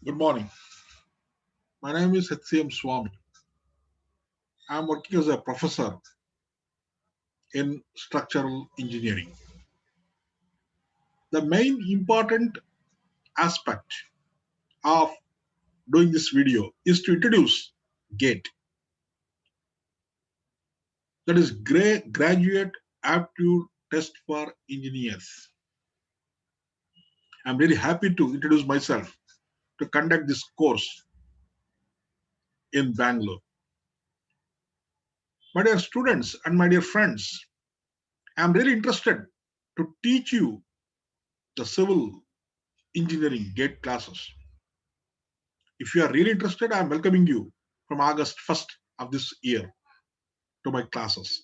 Good morning. My name is HCM Swami. I am working as a professor in structural engineering. The main important aspect of doing this video is to introduce GATE, that is Graduate Aptitude Test for Engineers. I am very happy to introduce myself to conduct this course in Bangalore. My dear students and my dear friends, I am really interested to teach you the civil engineering GATE classes. If you are really interested, I am welcoming you from August 1st of this year to my classes.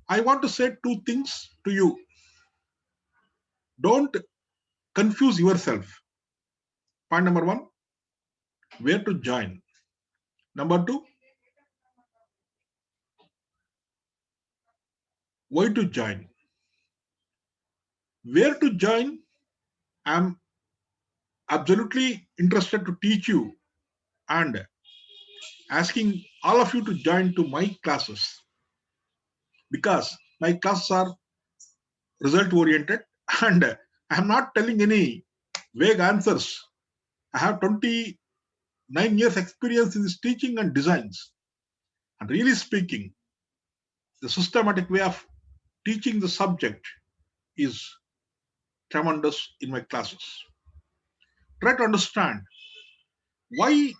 I want to say two things to you. Don't confuse yourself. Point number one, where to join. Number two, why to join. Where to join, I am absolutely interested to teach you and asking all of you to join to my classes because my classes are result oriented and I am not telling any vague answers. I have 29 years experience in this teaching and designs. And really speaking, the systematic way of teaching the subject is tremendous in my classes. Try to understand why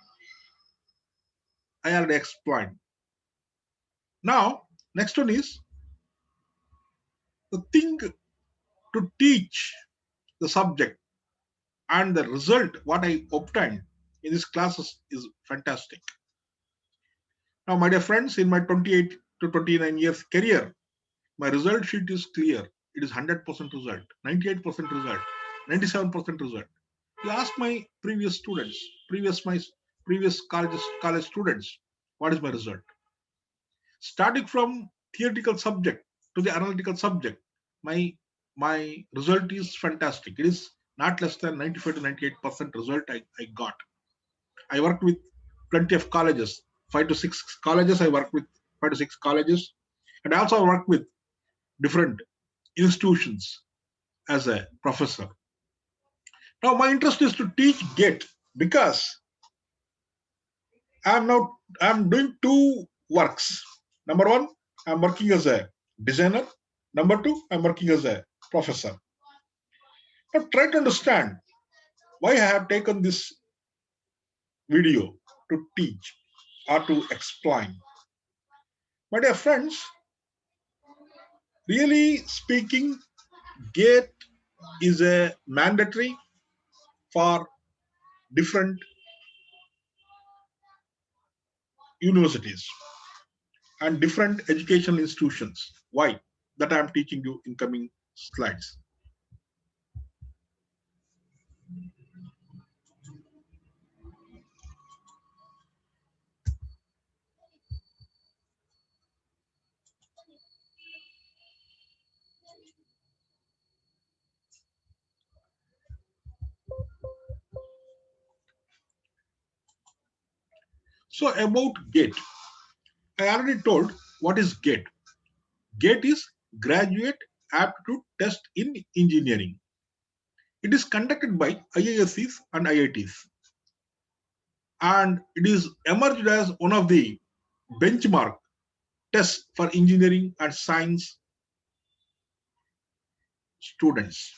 I already explained. Now, next one is the thing to teach the subject and the result what I obtained in these classes is fantastic. Now, my dear friends, in my 28 to 29 years career, my result sheet is clear. It is 100% result, 98% result, 97% result. You ask my previous students, previous college students, what is my result? Starting from theoretical subject to the analytical subject, my result is fantastic. It is not less than 95 to 98% result I got. I worked with plenty of colleges, 5 to 6 colleges. I worked with 5 to 6 colleges, and I also worked with different institutions as a professor. Now, my interest is to teach GATE because I'm doing two works. Number one, I'm working as a designer. Number two, I'm working as a professor. Now, try to understand why I have taken this video to teach or to explain. My dear friends, really speaking, GATE is a mandatory for different universities and different educational institutions. Why? That I am teaching you in coming slides. So about GATE, I already told what is GATE. GATE is Graduate Aptitude Test in Engineering. It is conducted by IISCs and IITs, and it is emerged as one of the benchmark tests for engineering and science students.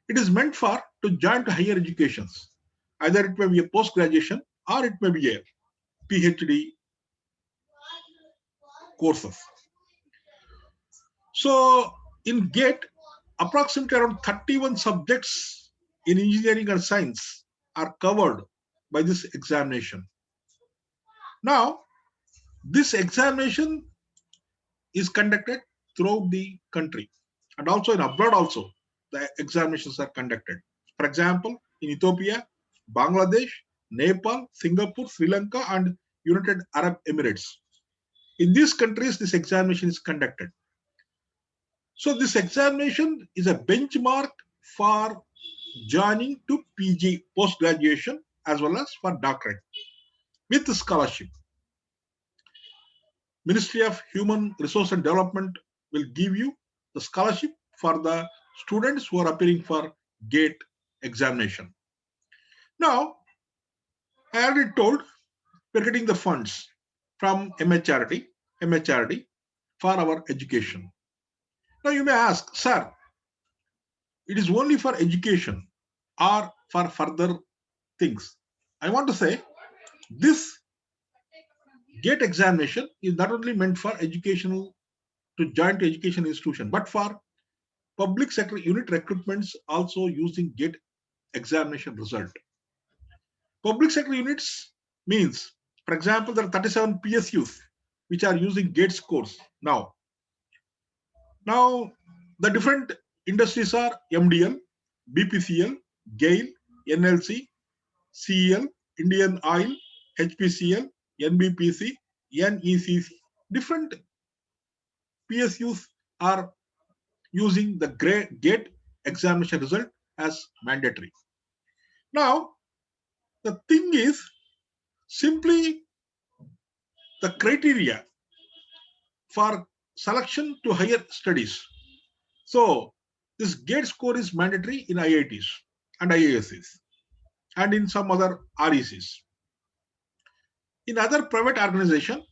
It is meant for to join to higher educations. Either it may be a post graduation or it may be a PhD courses. So in GATE, approximately around 31 subjects in engineering and science are covered by this examination. Now, this examination is conducted throughout the country and also in abroad also the examinations are conducted. For example, in Ethiopia, Bangladesh, Nepal, Singapore, Sri Lanka and United Arab Emirates. In these countries, this examination is conducted. So this examination is a benchmark for joining to PG post-graduation as well as for doctorate with scholarship. Ministry of Human Resource and Development will give you the scholarship for the students who are appearing for GATE examination. Now, I already told we're getting the funds from MHRD for our education. Now you may ask, sir, it is only for education or for further things? I want to say this GATE examination is not only meant for educational to join to education institution, but for public sector unit recruitments also using GATE examination result. Public sector units means, for example, there are 37 PSUs which are using GATE scores now. Now, the different industries are MDL, BPCL, GAIL, NLC, CEL, Indian Oil, HPCL, NBPC, NECC. Different PSUs are using the GATE examination result as mandatory. Now, the thing is simply the criteria for selection to higher studies. So, this GATE score is mandatory in IITs and IIScs and in some other RECs. In other private organizations,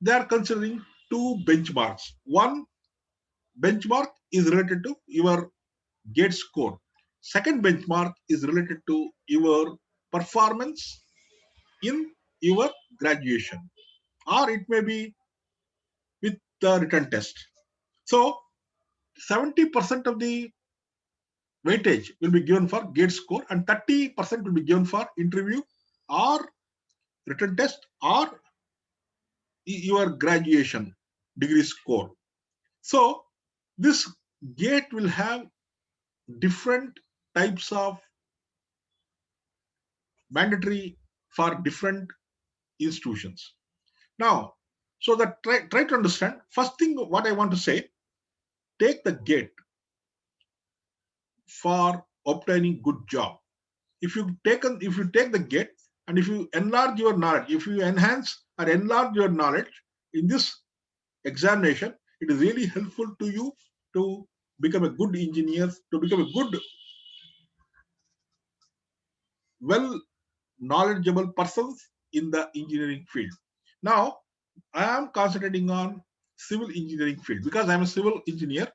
they are considering two benchmarks. One benchmark is related to your GATE score. Second benchmark is related to your performance in your graduation, or it may be with the written test. So 70% of the weightage will be given for GATE score and 30% will be given for interview or written test or your graduation degree score. So this GATE will have different types of mandatory for different institutions. Now, so that try to understand. First thing, what I want to say, take the GATE for obtaining good job. If you take the GATE and if you enlarge your knowledge, if you enhance or enlarge your knowledge in this examination, it is really helpful to you to become a good engineer, to become a good, well knowledgeable persons in the engineering field. Now, I am concentrating on civil engineering field because I am a civil engineer.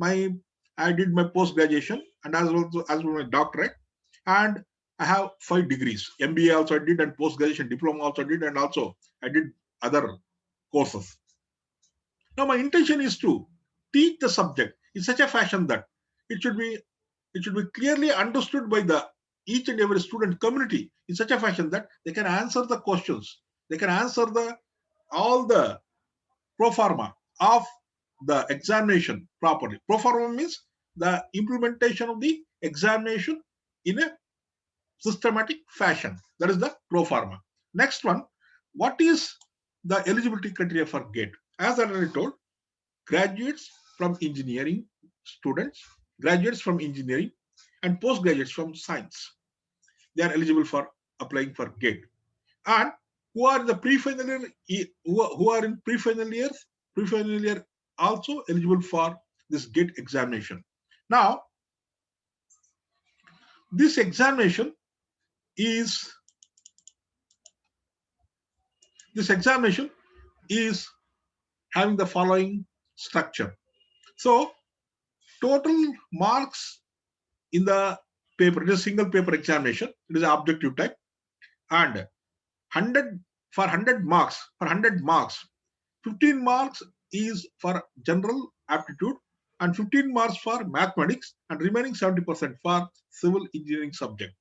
I did my post graduation and as well my doctorate, and I have 5 degrees. MBA also I did, and post graduation diploma also did, and also I did other courses. Now, my intention is to teach the subject in such a fashion that it should be clearly understood by the each and every student community in such a fashion that they can answer the questions, they can answer all the pro forma of the examination properly. Pro forma means the implementation of the examination in a systematic fashion. That is the pro forma. Next one, what is the eligibility criteria for GATE? As I already told, graduates from engineering students, graduates from engineering, and postgraduates from science. They are eligible for applying for GATE. And who are in the pre-final year, who are in pre-final year also eligible for this GATE examination. Now, this examination is having the following structure. So, total marks in the paper, it is a single paper examination, it is an objective type, and 100 marks, 15 marks is for general aptitude and 15 marks for mathematics and remaining 70% for civil engineering subject.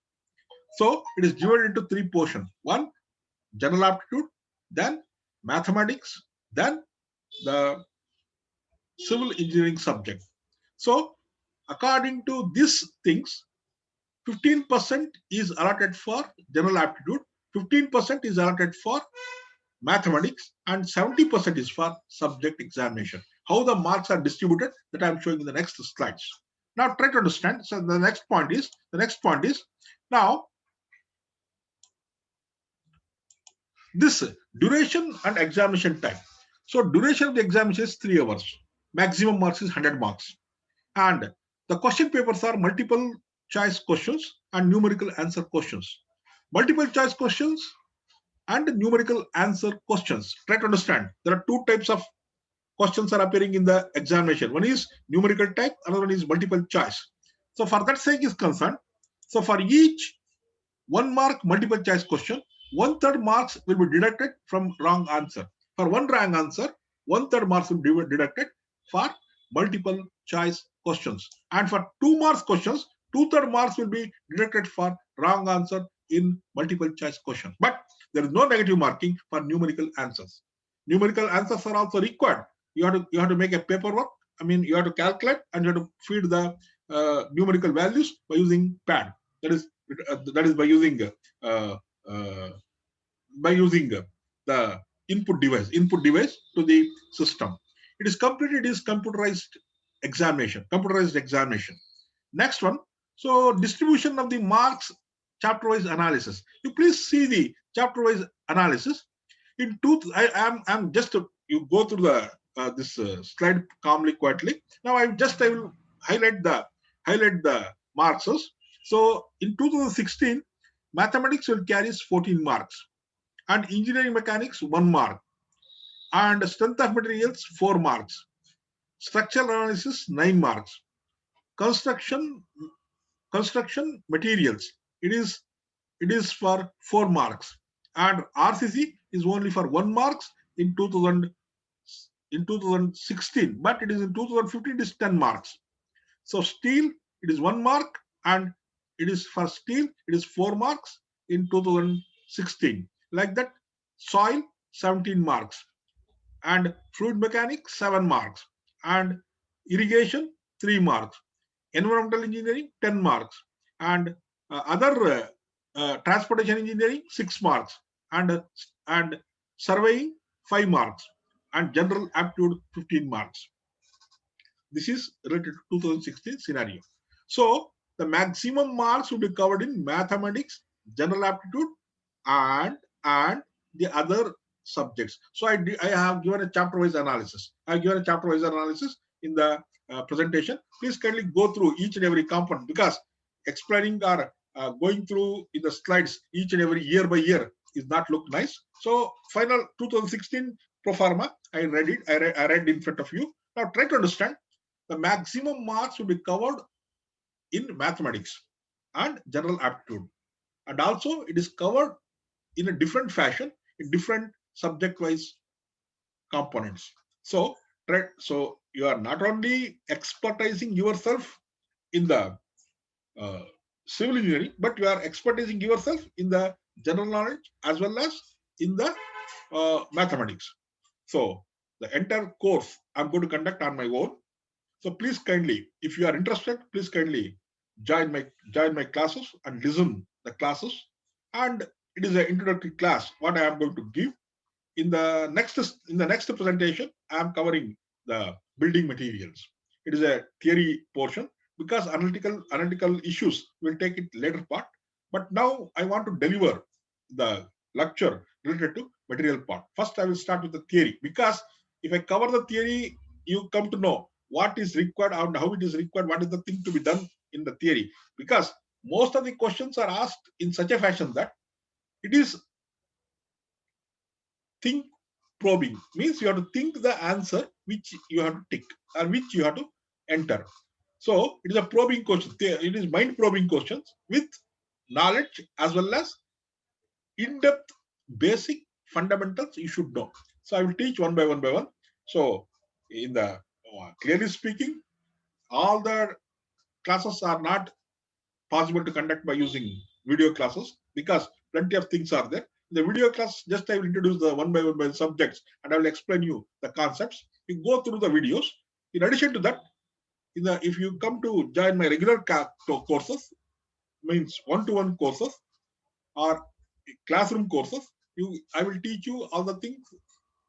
So it is divided into 3 portions. One, general aptitude, then mathematics, then the civil engineering subject. So according to these things, 15% is allotted for general aptitude, 15% is allotted for mathematics, and 70% is for subject examination. How the marks are distributed, that I am showing in the next slides. Now try to understand. So the next point is now this duration and examination time. So duration of the examination is 3 hours. Maximum marks is 100 marks. And the question papers are multiple choice questions and numerical answer questions. Multiple choice questions and numerical answer questions. Try to understand. There are two types of questions are appearing in the examination. One is numerical type, another one is multiple choice. So for that sake is concerned, so for each 1 mark multiple choice question, 1/3 marks will be deducted from wrong answer. For one wrong answer, 1/3 marks will be deducted for multiple choice questions. And for 2 marks questions, 2/3 marks will be deducted for wrong answer in multiple choice question. But there is no negative marking for numerical answers. Numerical answers are also required. You have to make a paperwork. I mean, you have to calculate and you have to feed the numerical values by using pad. That is uh, uh, by using the input device to the system. It is completed. It is computerized examination. Next one. So distribution of the marks, chapter wise analysis. You please see the chapter wise analysis. In two, I'm just you go through the this slide calmly, quietly. Now I will highlight the marks. So in 2016, mathematics will carry 14 marks, and engineering mechanics 1 mark, and strength of materials 4 marks, structural analysis 9 marks, construction materials it is for 4 marks, and RCC is only for 1 marks in 2016, but it is in 2015 it is 10 marks. So steel it is 1 mark, and it is for steel it is 4 marks in 2016. Like that, soil 17 marks, and fluid mechanics 7 marks, and irrigation 3 marks, environmental engineering 10 marks, and other transportation engineering 6 marks, and surveying 5 marks, and general aptitude 15 marks. This is related to 2016 scenario. So the maximum marks will be covered in mathematics, general aptitude, and the other subjects. So I have given a chapter wise analysis. I have given a chapter wise analysis in the presentation. Please kindly go through each and every component, because explaining or going through in the slides each and every year by year is not look nice. So final 2016 pro forma, I read it. I read in front of you. Now try to understand. The maximum marks will be covered in mathematics and general aptitude, and also it is covered in a different fashion in different subject wise components. So you are not only expertising yourself in the uh, civil engineering, but you are expertising yourself in the general knowledge as well as in the mathematics. So the entire course I'm going to conduct on my own. So please kindly, if you are interested, please kindly join my classes and listen the classes. And it is an introductory class what I am going to give. In the next presentation, I am covering the building materials. It is a theory portion, because analytical issues will take it later part. But now I want to deliver the lecture related to material part. First, I will start with the theory, because if I cover the theory, you come to know what is required and how it is required, what is the thing to be done in the theory. Because most of the questions are asked in such a fashion that it is think probing, means you have to think the answer which you have to tick or which you have to enter. So it is a probing question. It is mind probing questions with knowledge as well as in-depth basic fundamentals you should know. So I will teach one by one. So in the clearly speaking, all the classes are not possible to conduct by using video classes, because plenty of things are there. In the video class, just I will introduce the one by one subjects, and I will explain you the concepts. You go through the videos. In addition to that, if you come to join my regular courses, means one-to-one courses or classroom courses, I will teach you all the things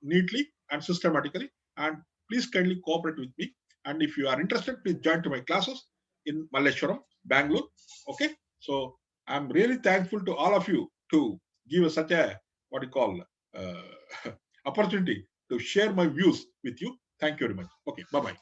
neatly and systematically. And please kindly cooperate with me. And if you are interested, please join to my classes. in Malleshwaram, Bangalore. Okay, so I'm really thankful to all of you to give us such a what you call opportunity to share my views with you. Thank you very much. Okay, bye bye.